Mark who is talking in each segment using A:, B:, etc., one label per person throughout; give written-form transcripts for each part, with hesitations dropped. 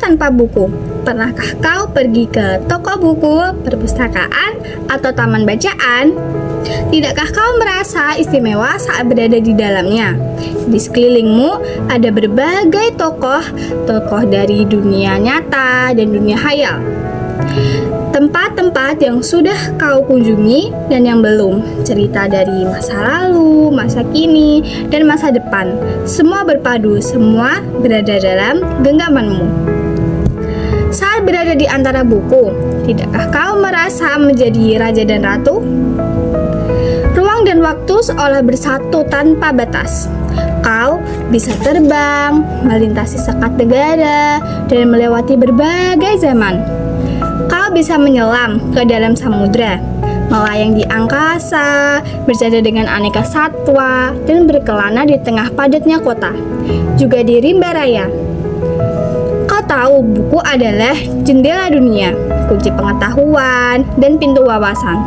A: tanpa buku. Pernahkah kau pergi ke toko buku, perpustakaan, atau taman bacaan? Tidakkah kau merasa istimewa saat berada di dalamnya? Di sekelilingmu ada berbagai tokoh dari dunia nyata dan dunia khayal. Tempat-tempat yang sudah kau kunjungi dan yang belum, cerita dari masa lalu, masa kini, dan masa depan. Semua berpadu, semua berada dalam genggamanmu. Saat berada di antara buku, tidakkah kau merasa menjadi raja dan ratu? Ruang dan waktu seolah bersatu tanpa batas. Kau bisa terbang, melintasi sekat negara, dan melewati berbagai zaman. Kau bisa menyelam ke dalam samudra, melayang di angkasa, bercanda dengan aneka satwa, dan berkelana di tengah padatnya kota, juga di rimba raya. Kau tahu buku adalah jendela dunia, kunci pengetahuan, dan pintu wawasan.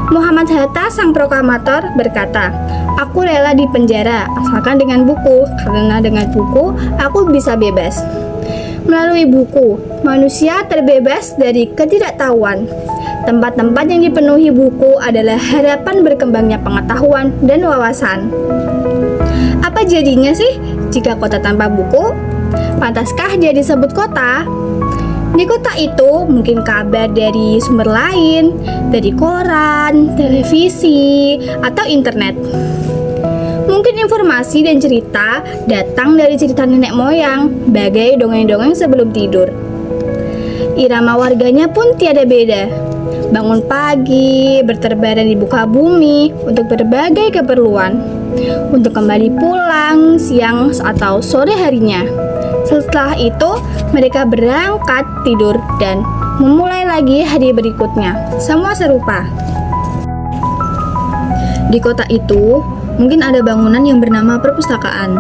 A: Muhammad Hatta, sang proklamator, berkata, "Aku rela di penjara asalkan dengan buku, karena dengan buku aku bisa bebas." Melalui buku, manusia terbebas dari ketidaktahuan. Tempat-tempat yang dipenuhi buku adalah harapan berkembangnya pengetahuan dan wawasan. Apa jadinya sih jika kota tanpa buku? Pantaskah dia disebut kota? Di kota itu mungkin kabar dari sumber lain, dari koran, televisi, atau internet. Mungkin informasi dan cerita datang dari cerita nenek moyang, bagai dongeng-dongeng sebelum tidur. Irama warganya pun tiada beda. Bangun pagi, berterbaran di muka bumi untuk berbagai keperluan, untuk kembali pulang siang atau sore harinya. Setelah itu, mereka berangkat tidur dan memulai lagi hari berikutnya. Semua serupa. Di kota itu, mungkin ada bangunan yang bernama perpustakaan.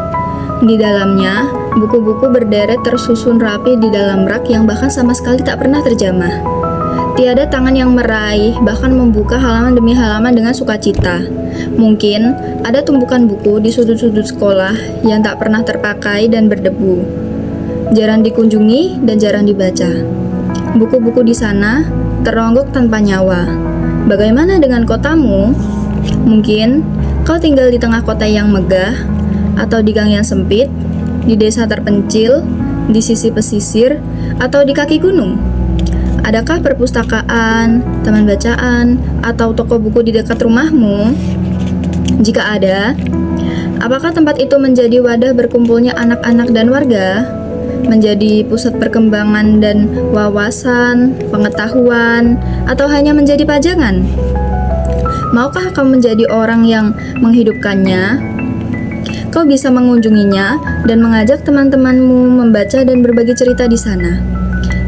A: Di dalamnya, buku-buku berderet tersusun rapi di dalam rak yang bahkan sama sekali tak pernah terjamah. Tiada tangan yang meraih, bahkan membuka halaman demi halaman dengan sukacita. Mungkin ada tumpukan buku di sudut-sudut sekolah yang tak pernah terpakai dan berdebu. Jarang dikunjungi dan jarang dibaca. Buku-buku di sana teronggok tanpa nyawa. Bagaimana dengan kotamu? Mungkin kau tinggal di tengah kota yang megah, atau di gang yang sempit, di desa terpencil, di sisi pesisir, atau di kaki gunung. Adakah perpustakaan, taman bacaan, atau toko buku di dekat rumahmu? Jika ada, apakah tempat itu menjadi wadah berkumpulnya anak-anak dan warga? Menjadi pusat perkembangan dan wawasan, pengetahuan, atau hanya menjadi pajangan? Maukah kau menjadi orang yang menghidupkannya? Kau bisa mengunjunginya dan mengajak teman-temanmu membaca dan berbagi cerita di sana.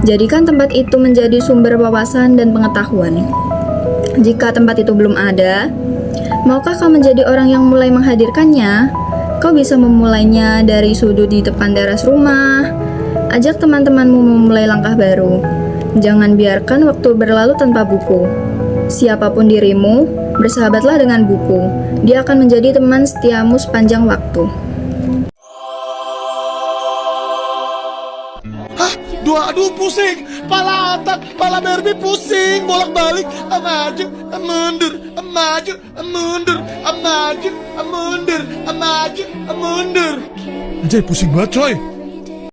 A: Jadikan tempat itu menjadi sumber wawasan dan pengetahuan. Jika tempat itu belum ada, maukah kau menjadi orang yang mulai menghadirkannya? Kau bisa memulainya dari sudut di depan teras rumah. Ajak teman-temanmu memulai langkah baru. Jangan biarkan waktu berlalu tanpa buku. Siapapun dirimu, bersahabatlah dengan buku. Dia akan menjadi teman setiamu sepanjang waktu.
B: Aduh pusing, pala otak, pala Barbie pusing, bolak-balik, maju, mundur, maju, mundur, maju, mundur, maju, mundur. Anjay pusing banget coy.